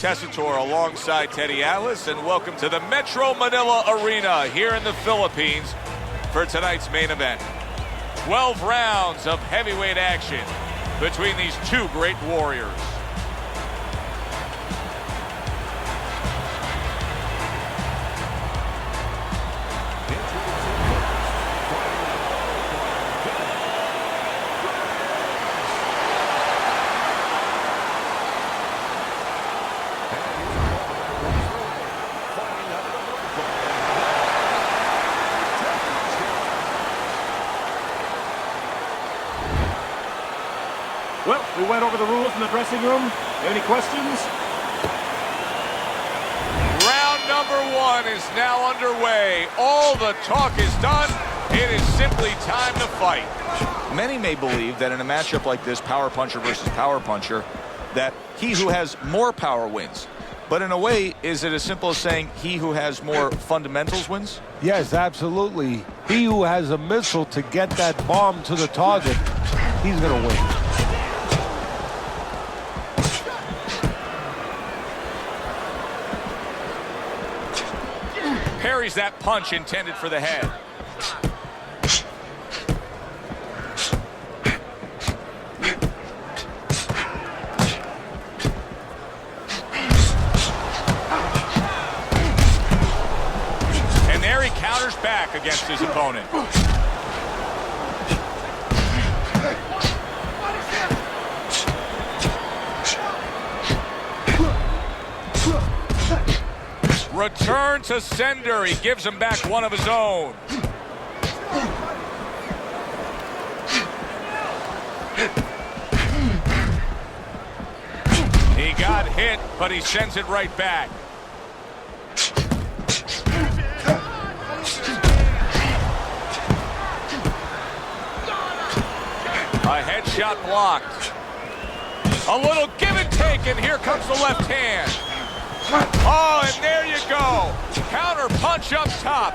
Tessitore alongside Teddy Atlas, and welcome to the Metro Manila Arena here in the Philippines for tonight's main event. 12 rounds of heavyweight action between these two great warriors. Well, we went over the rules in the dressing room. Any questions? Round number one is now underway. All the talk is done. It is simply time to fight. Many may believe that in a matchup like this, power puncher versus power puncher, that he who has more power wins. But in a way, is it as simple as saying he who has more fundamentals wins? Yes, absolutely. He who has a missile to get that bomb to the target, he's going to win. Parries that punch intended for the head. And there he counters back against his opponent. Return to sender. He gives him back one of his own. He got hit, but he sends it right back. A headshot blocked. A little give and take, and here comes the left hand. Oh, and there you go. Counter punch up top.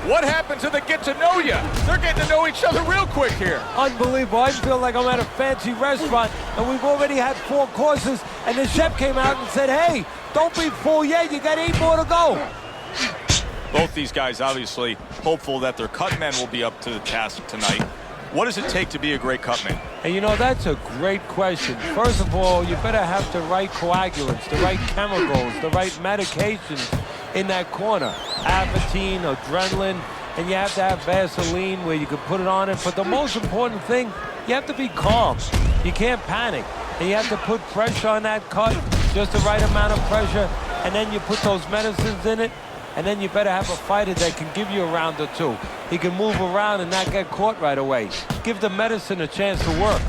What happened to the get to know you? They're getting to know each other real quick here. Unbelievable. I feel like I'm at a fancy restaurant, and we've already had 4 courses, and the chef came out and said, hey, don't be full yet. You got 8 more to go. Both these guys obviously hopeful that their cut men will be up to the task tonight. What does it take to be a great cutman? And you know, that's a great question. First of all, you better have the right coagulants, the right chemicals, the right medications in that corner. Avatine, adrenaline, and you have to have Vaseline where you can put it on it. But the most important thing, you have to be calm. You can't panic. And you have to put pressure on that cut, just the right amount of pressure, and then you put those medicines in it. And then you better have a fighter that can give you a round or 2. He can move around and not get caught right away. Give the medicine a chance to work.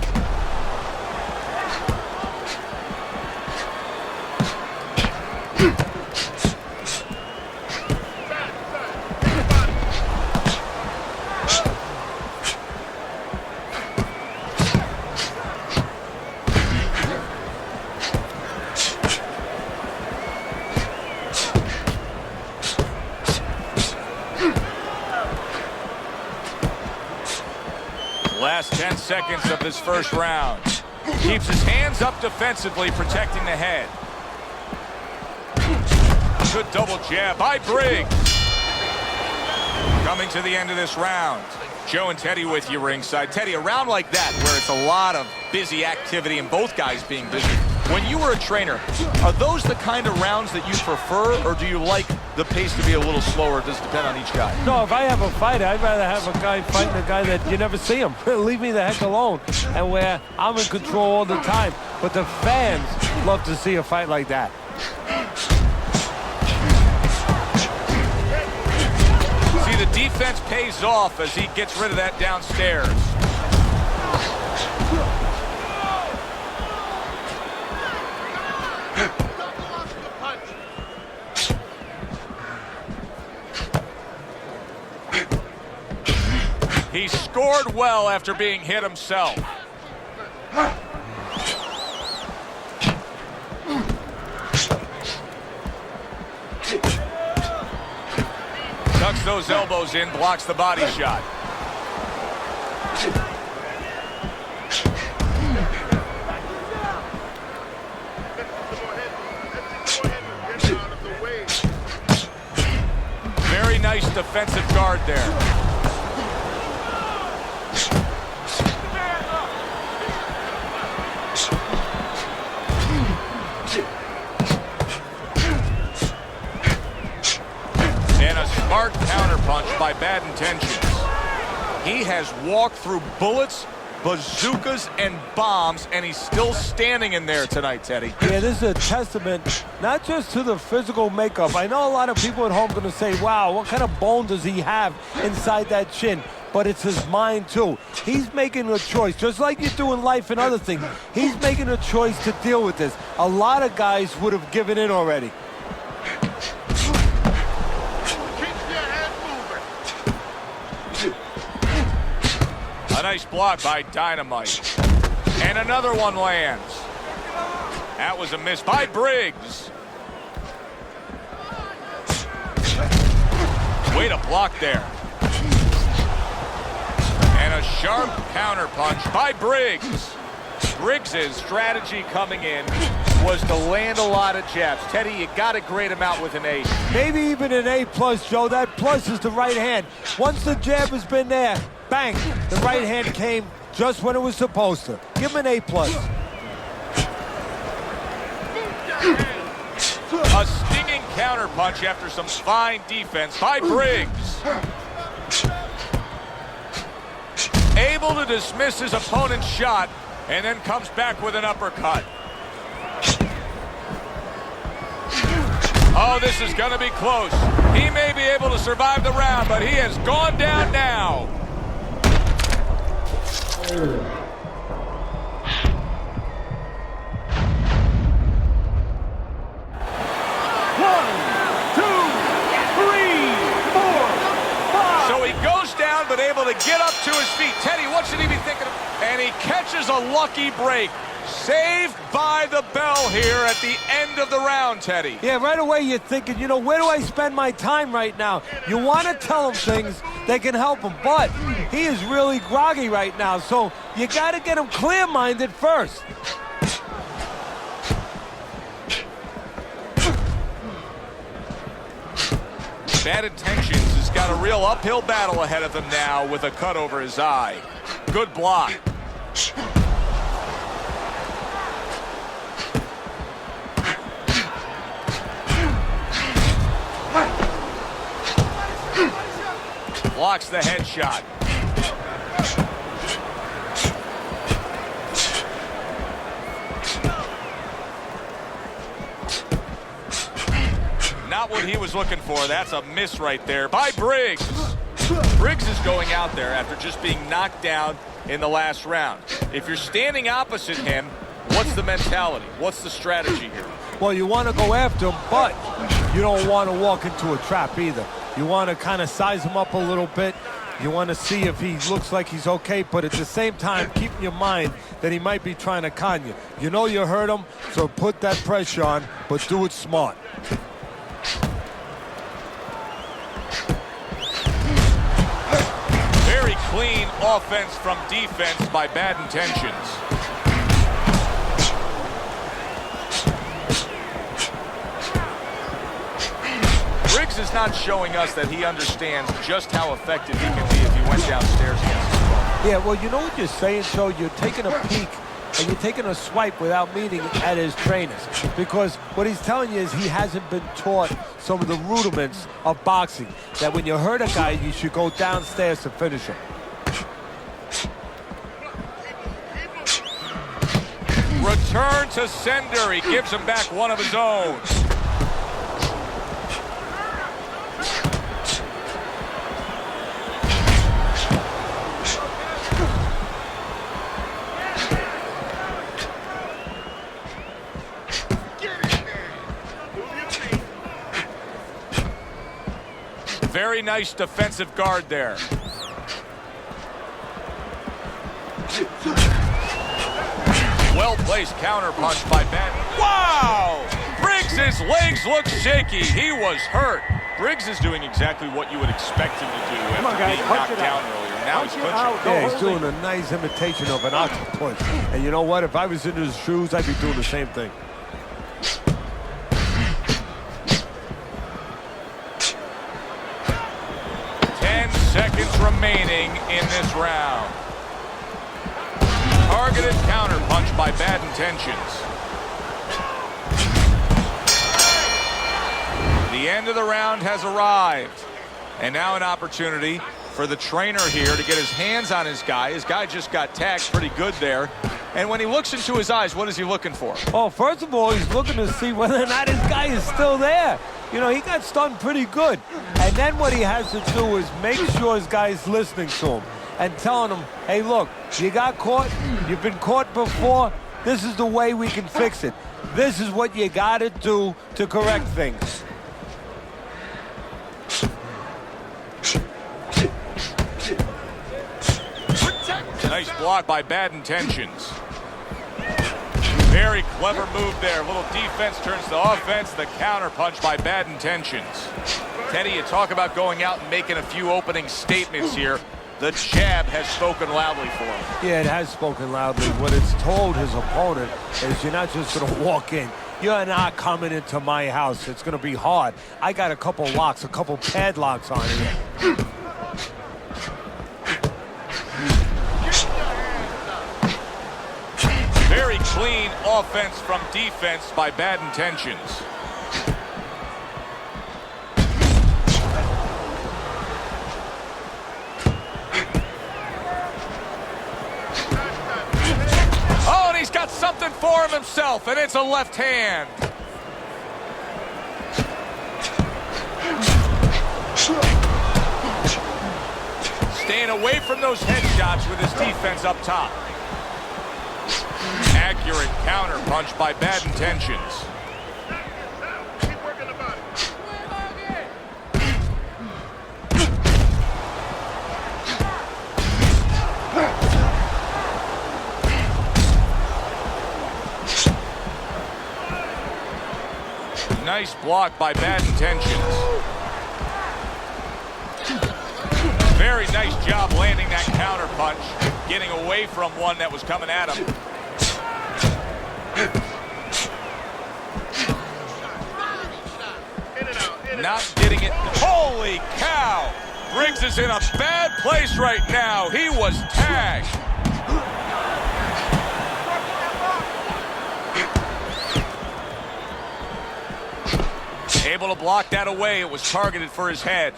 Last 10 seconds of this first round. Keeps his hands up defensively, protecting the head. Good double jab by Briggs. Coming to the end of this round. Joe and Teddy with you ringside. Teddy, a round like that where it's a lot of busy activity and both guys being busy. When you were a trainer, are those the kind of rounds that you prefer, or do you like the pace to be a little slower? Does it depend on each guy? No, if I have a fighter, I'd rather have a guy fighting a guy that you never see him. Leave me the heck alone. And where I'm in control all the time. But the fans love to see a fight like that. See, the defense pays off as he gets rid of that downstairs. He scored well after being hit himself. Tucks those elbows in, blocks the body shot. nice defensive guard there. And a smart counterpunch by Bad Intentions. He has walked through bullets, bazookas, and bombs, and he's still standing in there tonight, Teddy. Yeah, this is a testament not just to the physical makeup. I know a lot of people at home are going to say, wow, what kind of bone does he have inside that chin? But it's his mind, too. He's making a choice, just like you do in life and other things. He's making a choice to deal with this. A lot of guys would have given in already. A nice block by Dynamite. And another one lands. That was a miss by Briggs. Way to block there. And a sharp counterpunch by Briggs. Briggs' strategy coming in was to land a lot of jabs. Teddy, you got to grade him out with an A. Maybe even an A+, Joe. That plus is the right hand. Once the jab has been there, bang, the right hand came just when it was supposed to. Give him an A+. A stinging counterpunch after some fine defense by Briggs. Able to dismiss his opponent's shot and then comes back with an uppercut. Oh, this is going to be close. He may be able to survive the round, but he has gone down now. So he goes down, but able to get up to his feet. Teddy, what should he be thinking of? And he catches a lucky break. Saved by the bell here at the end of the round, Teddy. Yeah, right away you're thinking, you know, where do I spend my time right now? You want to tell him things that can help him, but he is really groggy right now, so you got to get him clear-minded first. Bad Intentions has got a real uphill battle ahead of him now with a cut over his eye. Good block. Blocks the headshot. Not what he was looking for. That's a miss right there by Briggs. Briggs is going out there after just being knocked down in the last round. If you're standing opposite him, what's the mentality? What's the strategy here? Well, you want to go after him, but you don't want to walk into a trap either. You want to kind of size him up a little bit. You want to see if he looks like he's okay, but at the same time, keep in your mind that he might be trying to con you. You know you hurt him, so put that pressure on, but do it smart. Very clean offense from defense by Bad Intentions. Briggs is not showing us that he understands just how effective he can be if he went downstairs against his opponent. Yeah, well, you know what you're saying, Joe? You're taking a peek and you're taking a swipe without meaning at his trainers. Because what he's telling you is he hasn't been taught some of the rudiments of boxing. That when you hurt a guy, you should go downstairs to finish him. Return to sender. He gives him back one of his own. Very nice defensive guard there. Well-placed counterpunch by Ben. Wow! Briggs' legs look shaky. He was hurt. Briggs is doing exactly what you would expect him to do after being knocked down earlier. Now he's clinching. Yeah, he's doing a nice imitation of an octopus. And you know what? If I was in his shoes, I'd be doing the same thing. remaining in this round. Targeted counterpunch by Bad Intentions. The end of the round has arrived. And now an opportunity for the trainer here to get his hands on his guy. His guy just got tagged pretty good there. And when he looks into his eyes, what is he looking for? Oh, first of all, he's looking to see whether or not his guy is still there. You know, he got stunned pretty good. And then what he has to do is make sure his guy is listening to him and telling him, hey, look, you got caught. You've been caught before. This is the way we can fix it. This is what you got to do to correct things. Nice block by Bad Intentions. Very clever move there. A little defense turns to offense. The counter punch by Bad Intentions. Teddy, you talk about going out and making a few opening statements here. The jab has spoken loudly for him. Yeah, it has spoken loudly. What it's told his opponent is you're not just going to walk in. You're not coming into my house. It's going to be hard. I got a couple locks, a couple padlocks on here. Very clean offense from defense by Bad Intentions. Oh, and he's got something for him himself, and it's a left hand. Staying away from those headshots with his defense up top. Accurate counter punch by Bad Intentions. Keep working the body. Nice block by Bad Intentions. Very nice job landing that counter punch, getting away from one that was coming at him. Not getting it. Holy cow! Briggs is in a bad place right now. He was tagged. Able to block that away. It was targeted for his head.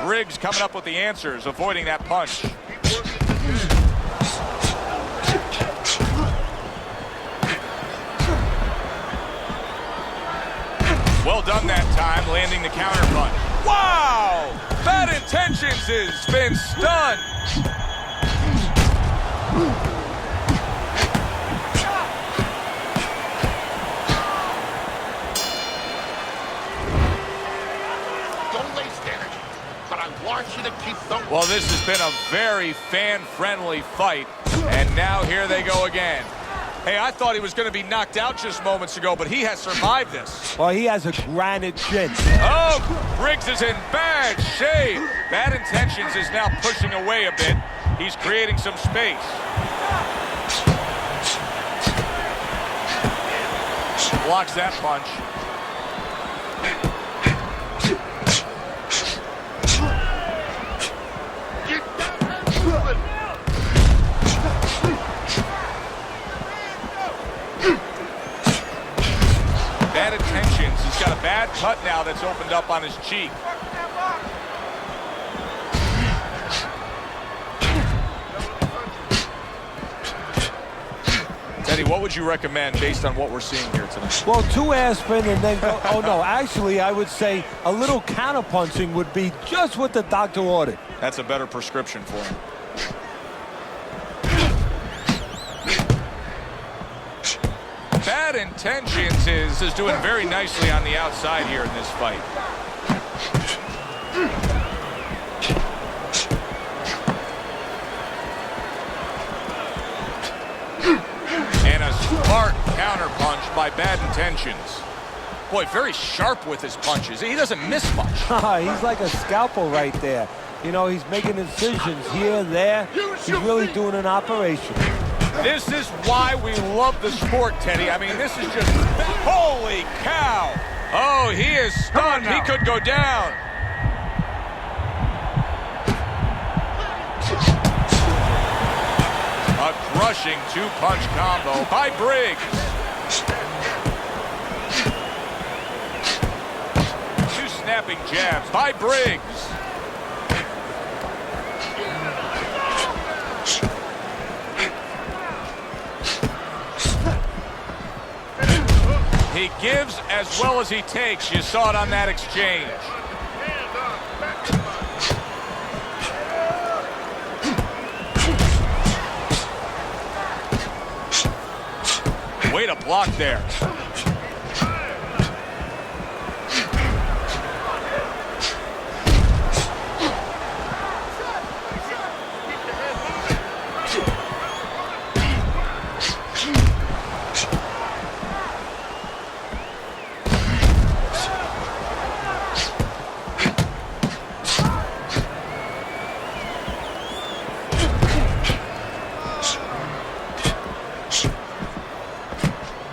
Briggs coming up with the answers, avoiding that punch. Well done that time, landing the counter punch. Wow! Bad Intentions has been stunned. Don't waste energy, but I want you to keep the... Well, this has been a very fan-friendly fight, and now here they go again. Hey, I thought he was going to be knocked out just moments ago, but he has survived this. Well, he has a granite chin. Oh, Briggs is in bad shape. Bad Intentions is now pushing away a bit. He's creating some space. Blocks that punch. Bad Intentions. He's got a bad cut now that's opened up on his cheek. Teddy, what would you recommend based on what we're seeing here tonight? Well, 2 aspirin and then go. Oh, no, actually, I would say a little counterpunching would be just what the doctor ordered. That's a better prescription for him. Bad Intentions is doing very nicely on the outside here in this fight. And a smart counter punch by Bad Intentions. Boy, very sharp with his punches. He doesn't miss much. He's like a scalpel right there. You know, he's making incisions here, there. He's really doing an operation. This is why we love the sport, Teddy. I mean, this is just... Holy cow! Oh, he is stunned. He could go down. A crushing two-punch combo by Briggs. Two snapping jabs by Briggs. He gives as well as he takes. You saw it on that exchange. Way to block there.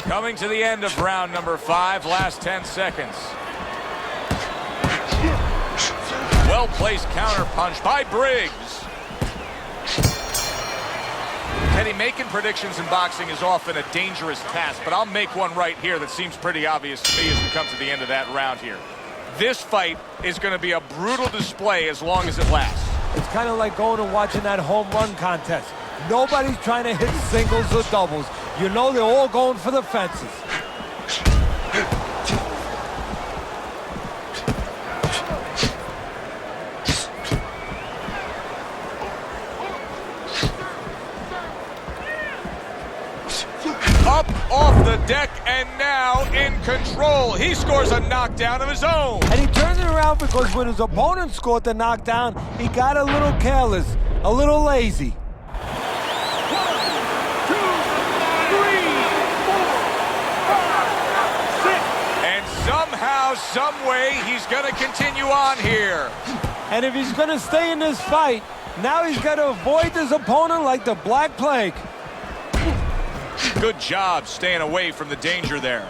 Coming to the end of round number 5, last 10 seconds. Well-placed counter punch by Briggs. Teddy, making predictions in boxing is often a dangerous task, but I'll make one right here that seems pretty obvious to me as we come to the end of that round here. This fight is going to be a brutal display as long as it lasts. It's kind of like going and watching that home run contest. Nobody's trying to hit singles or doubles. You know they're all going for the fences. Up off the deck and now in control. He scores a knockdown of his own. And he turns it around because when his opponent scored the knockdown, he got a little careless, a little lazy. Somehow, some way, he's going to continue on here. And if he's going to stay in this fight, now he's got to avoid his opponent like the Black Plague. Good job staying away from the danger there.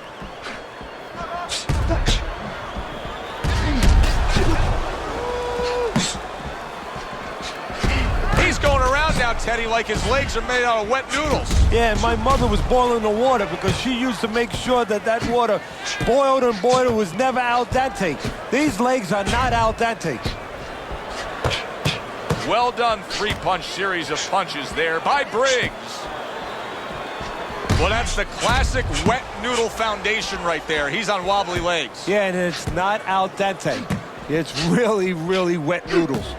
He's going around now, Teddy, like his legs are made out of wet noodles. Yeah, and my mother was boiling the water because she used to make sure that that water boiled and boiled and was never al dente. These legs are not al dente. Well done, three-punch series of punches there by Briggs. Well, that's the classic wet noodle foundation right there. He's on wobbly legs. Yeah, and it's not al dente. It's really, really wet noodles.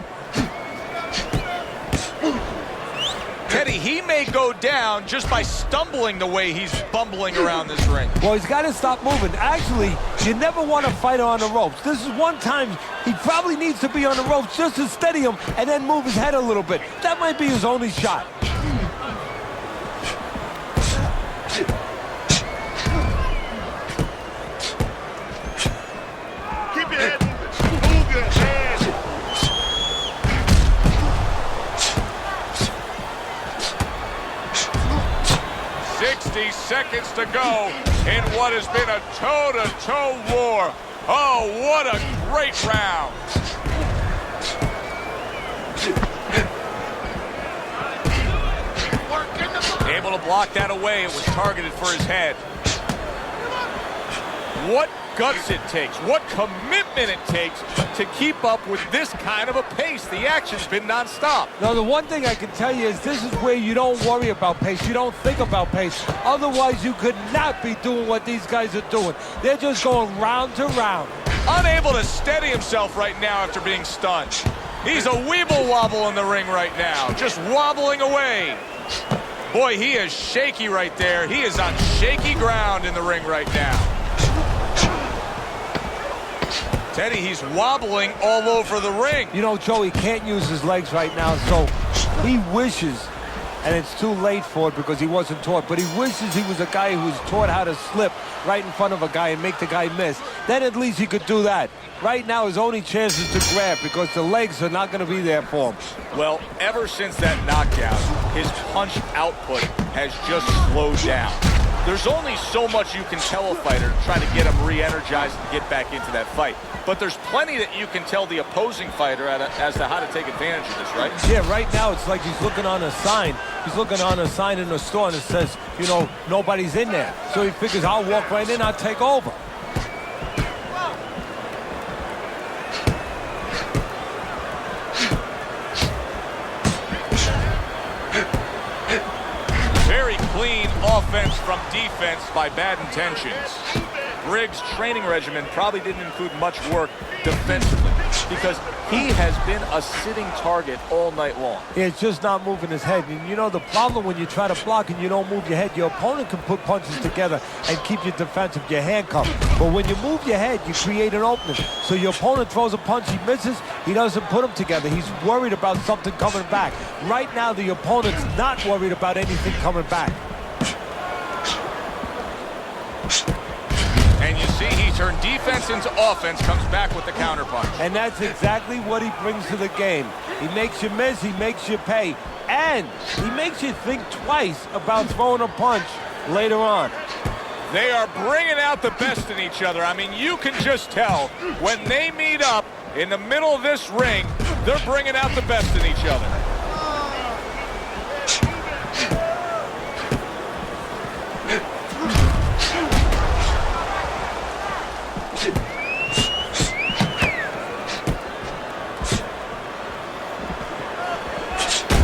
Teddy, he may go down just by stumbling the way he's bumbling around this ring. Well, he's got to stop moving. Actually, you never want to fight on the ropes. This is one time he probably needs to be on the ropes just to steady him and then move his head a little bit. That might be his only shot. Keep your head moving. Move your head. 60 seconds to go in what has been a toe-to-toe war. Oh, what a great round. Able to block that away. It was targeted for his head. What guts it takes, what commitment it takes to keep up with this kind of a pace. The action's been nonstop. Now, the one thing I can tell you is this is where you don't worry about pace. You don't think about pace. Otherwise, you could not be doing what these guys are doing. They're just going round to round. Unable to steady himself right now after being stunned. He's a weeble wobble in the ring right now, just wobbling away. Boy, he is shaky right there. He is on shaky ground in the ring right now. Teddy, he's wobbling all over the ring. You know, Joe, he can't use his legs right now, so he wishes and it's too late for it because he wasn't taught. But he wishes he was a guy who was taught how to slip right in front of a guy and make the guy miss. Then at least he could do that. Right now, his only chance is to grab because the legs are not going to be there for him. Well, ever since that knockdown, his punch output has just slowed down. There's only so much you can tell a fighter to try to get him re-energized and get back into that fight. But there's plenty that you can tell the opposing fighter as to how to take advantage of this, right? Yeah, right now it's like he's looking on a sign. He's looking on a sign in the store and it says, you know, nobody's in there. So he figures, I'll walk right in, I'll take over. Very clean offense from defense by Bad Intentions. Briggs' training regimen probably didn't include much work defensively because he has been a sitting target all night long. Yeah, it's just not moving his head. And you know, the problem when you try to block and you don't move your head, your opponent can put punches together and keep you defensive, your handcuffed. But when you move your head, you create an opening. So your opponent throws a punch, he misses, he doesn't put them together. He's worried about something coming back. Right now, the opponent's not worried about anything coming back. And you see he turned defense into offense, comes back with the counterpunch. And that's exactly what he brings to the game. He makes you miss, he makes you pay, and he makes you think twice about throwing a punch later on. They are bringing out the best in each other. I mean, you can just tell when they meet up in the middle of this ring, they're bringing out the best in each other.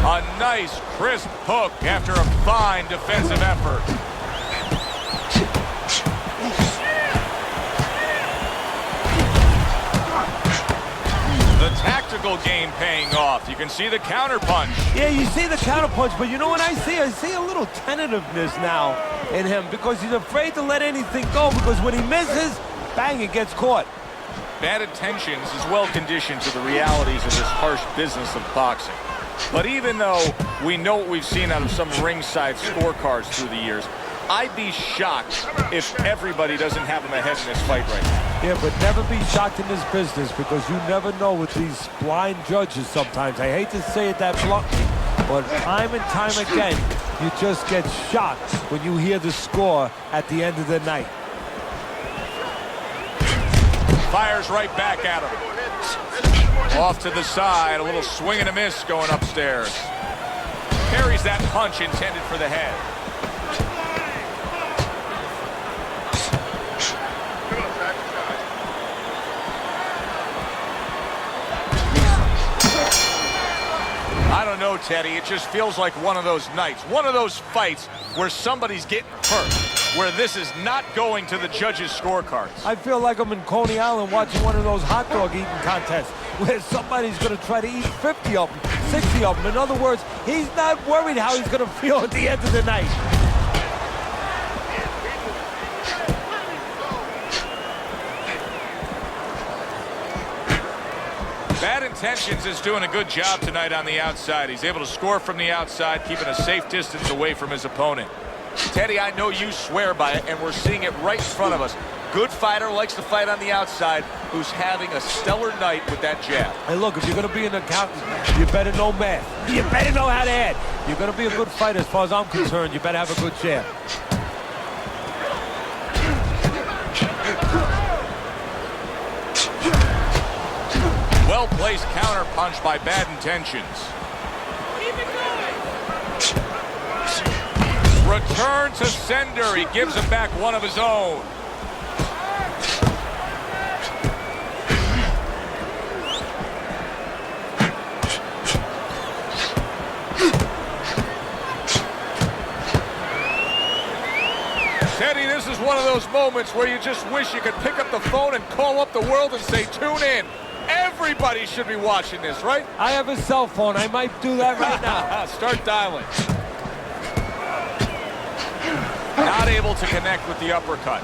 A nice, crisp hook after a fine defensive effort. The tactical game paying off. You can see the counterpunch. Yeah, you see the counterpunch, but you know what I see? I see a little tentativeness now in him because he's afraid to let anything go because when he misses, bang, it gets caught. Bad Intentions is well conditioned to the realities of this harsh business of boxing. But even though we know what we've seen out of some ringside scorecards through the years, I'd be shocked if everybody doesn't have him ahead in this fight right now. Yeah, but never be shocked in this business because you never know with these blind judges sometimes. I hate to say it that bluntly, but time and time again, you just get shocked when you hear the score at the end of the night. Fires right back at him. Off to the side, a little swing and a miss going upstairs. Parries that punch intended for the head. I don't know, Teddy. It just feels like one of those nights, one of those fights where somebody's getting hurt, where this is not going to the judges' scorecards. I feel like I'm in Coney Island watching one of those hot dog eating contests where somebody's going to try to eat 50 of them, 60 of them. In other words, he's not worried how he's going to feel at the end of the night. Bad Intentions is doing a good job tonight on the outside. He's able to score from the outside, keeping a safe distance away from his opponent. Teddy, I know you swear by it, and we're seeing it right in front of us. Good fighter, likes to fight on the outside, who's having a stellar night with that jab. Hey, look, if you're going to be an accountant, you better know math. You better know how to add. You're going to be a good fighter as far as I'm concerned. You better have a good jab. Well-placed counter punch by Bad Intentions. Return to sender. He gives him back one of his own. Teddy, this is one of those moments where you just wish you could pick up the phone and call up the world and say, tune in. Everybody should be watching this, right? I have a cell phone. I might do that right now. Start dialing. Not able to connect with the uppercut.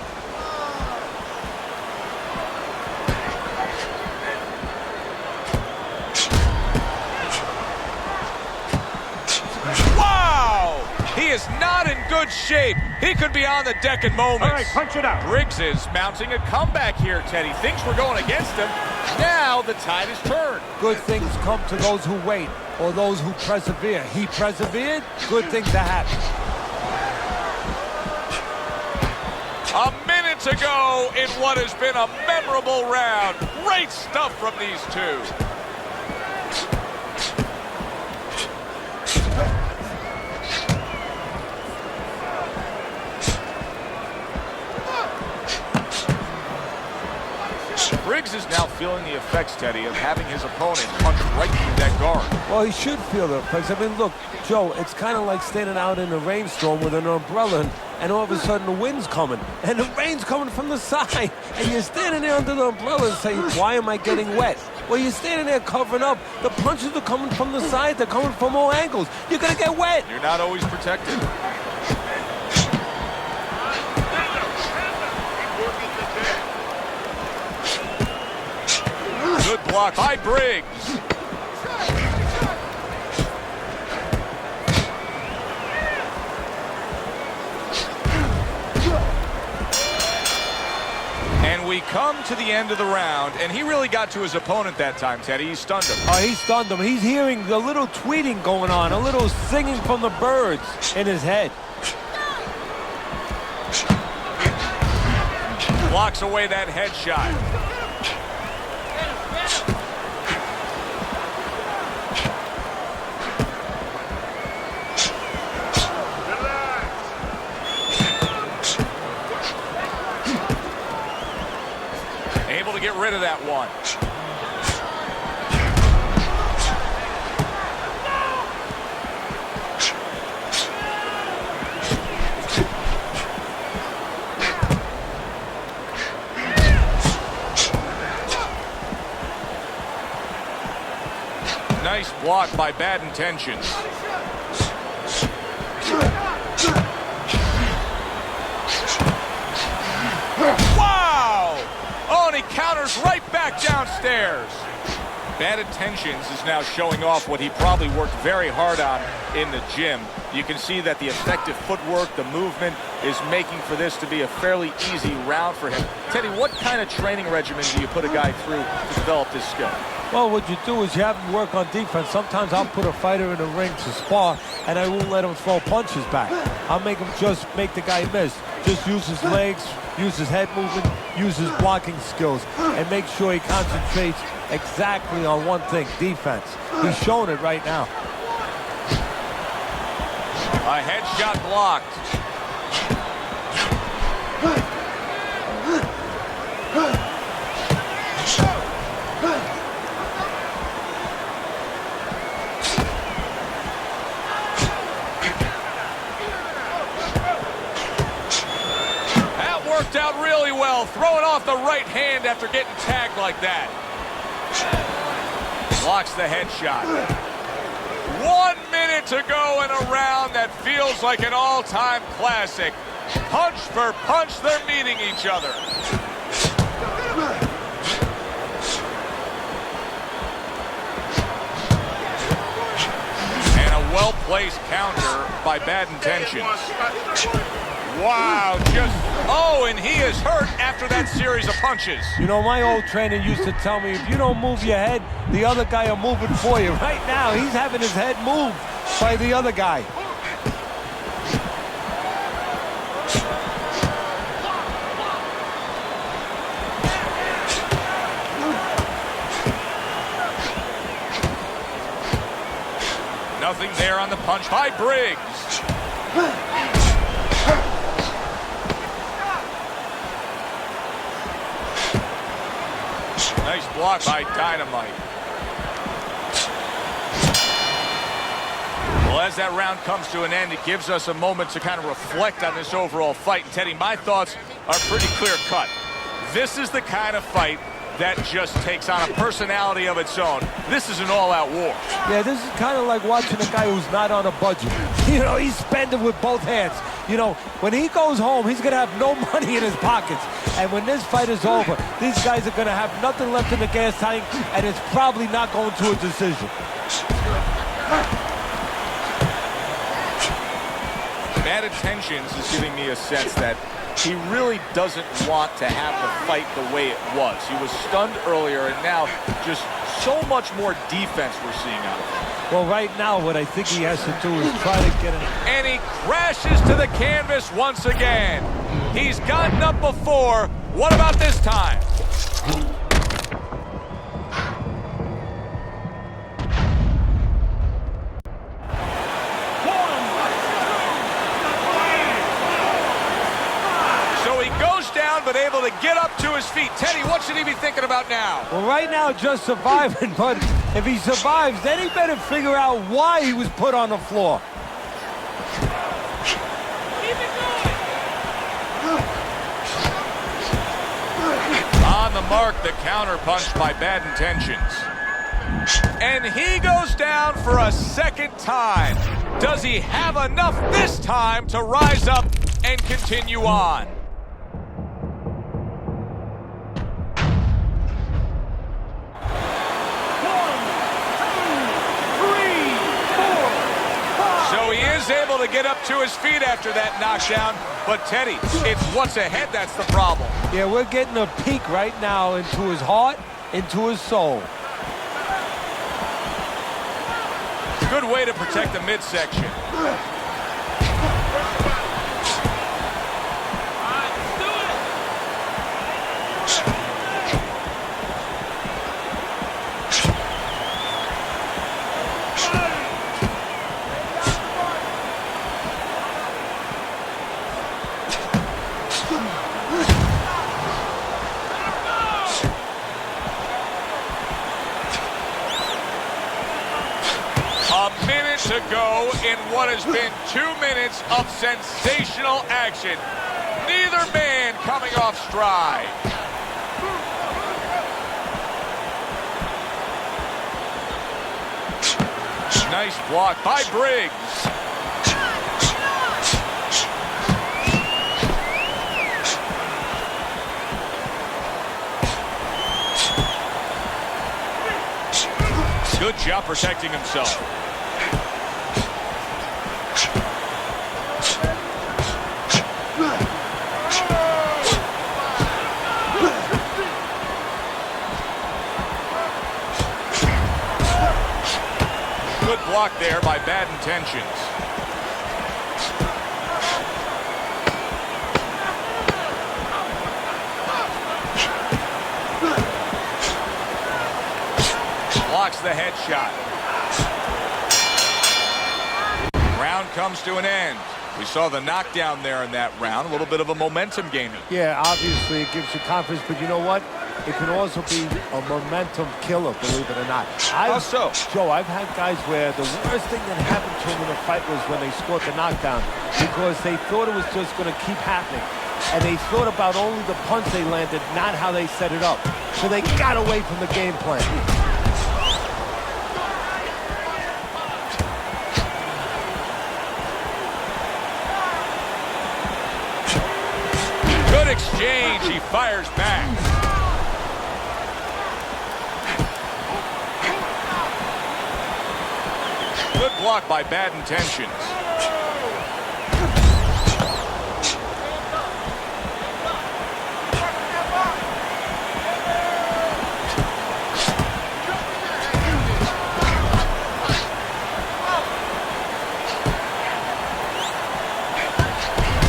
Wow! is not in good shape. He could be on the deck in moments. All right, punch it out. Briggs is mounting a comeback here, Teddy. Things were going against him. Now the tide is turned. Good things come to those who wait, or those who persevere. He persevered, good things are happening. A minute to go in what has been a memorable round. Great stuff from these two. Briggs is now feeling the effects, Teddy, of having his opponent punch right through that guard. Well, he should feel the effects. I mean, look, Joe, it's kind of like standing out in a rainstorm with an umbrella, and all of a sudden the wind's coming, and the rain's coming from the side, and you're standing there under the umbrella and saying, why am I getting wet? Well, you're standing there covering up. The punches are coming from the side. They're coming from all angles. You're going to get wet. You're not always protected. Good block by Briggs. And we come to the end of the round, and he really got to his opponent that time, Teddy. He stunned him. Oh, he stunned him. He's hearing a little tweeting going on, a little singing from the birds in his head. Blocks away that headshot. Able to get rid of that one. Nice block by Bad Intentions. Wow! Oh, and he counters right back downstairs. Bad Intentions is now showing off what he probably worked very hard on in the gym. You can see that the effective footwork, the movement, is making for this to be a fairly easy round for him. Teddy, what kind of training regimen do you put a guy through to develop this skill? Well, what you do is you have him work on defense. Sometimes I'll put a fighter in the ring to spar, and I won't let him throw punches back. I'll make him just make the guy miss. Just use his legs, use his head movement, use his blocking skills, and make sure he concentrates exactly on one thing, defense. He's showing it right now. A headshot blocked. That worked out really well, throwing off the right hand after getting tagged like that. Blocks the headshot. 1 minute to go in a round that feels like an all-time classic. Punch for punch, they're meeting each other. And a well-placed counter by Bad Intentions. Wow, oh, and he is hurt after that series of punches. You know, my old trainer used to tell me, if you don't move your head, the other guy will move it for you. Right now, he's having his head moved by the other guy. Nothing there on the punch by Briggs. Nice block by Dynamite. Well, as that round comes to an end, it gives us a moment to kind of reflect on this overall fight. And Teddy, my thoughts are pretty clear-cut. This is the kind of fight that just takes on a personality of its own. This is an all-out war. Yeah, this is kind of like watching a guy who's not on a budget. You know, he's spending with both hands. You know, when he goes home, he's going to have no money in his pockets. And when this fight is over, these guys are going to have nothing left in the gas tank, and it's probably not going to a decision. Bad intentions is giving me a sense that he really doesn't want to have the fight the way it was. He was stunned earlier, and now just so much more defense we're seeing out of him. Well, right now, what I think he has to do is try to get an... And he crashes to the canvas once again. He's gotten up before. What about this time? But able to get up to his feet. Teddy, what should he be thinking about now? Well, right now, just surviving, but if he survives, then he better figure out why he was put on the floor. Keep it going. On the mark, the counter punch by Bad Intentions. And he goes down for a second time. Does he have enough this time to rise up and continue on? Able to get up to his feet after that knockdown, but Teddy, it's what's ahead that's the problem. Yeah, we're getting a peek right now into his heart, into his soul. Good way to protect the midsection. A minute to go in what has been 2 minutes of sensational action. Neither man coming off stride. Nice block by Briggs. Good job protecting himself. Good block there by Bad Intentions. Blocks the headshot. Round comes to an end. We saw the knockdown there in that round. A little bit of a momentum gainer. Yeah, obviously it gives you confidence, but you know what? It can also be a momentum killer, believe it or not. How so? Joe, I've had guys where the worst thing that happened to them in a fight was when they scored the knockdown because they thought it was just going to keep happening. And they thought about only the punch they landed, not how they set it up. So they got away from the game plan. Good exchange. He fires back. Good block by Bad Intentions.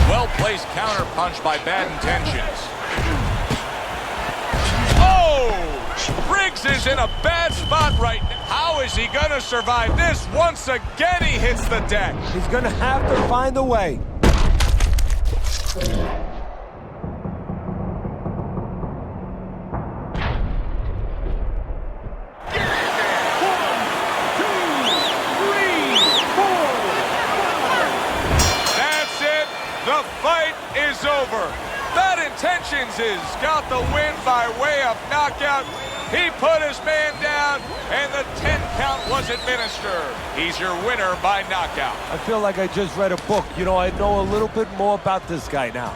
Well-placed counter punch by Bad Intentions. Oh! Briggs is in a bad spot right now. How is he going to survive this? Once again, he hits the deck. He's going to have to find a way. That's it. The fight is over. Bad Intentions has got the win by way of knockout. He put his man down, and the 10 count was administered. He's your winner by knockout. I feel like I just read a book. You know, I know a little bit more about this guy now.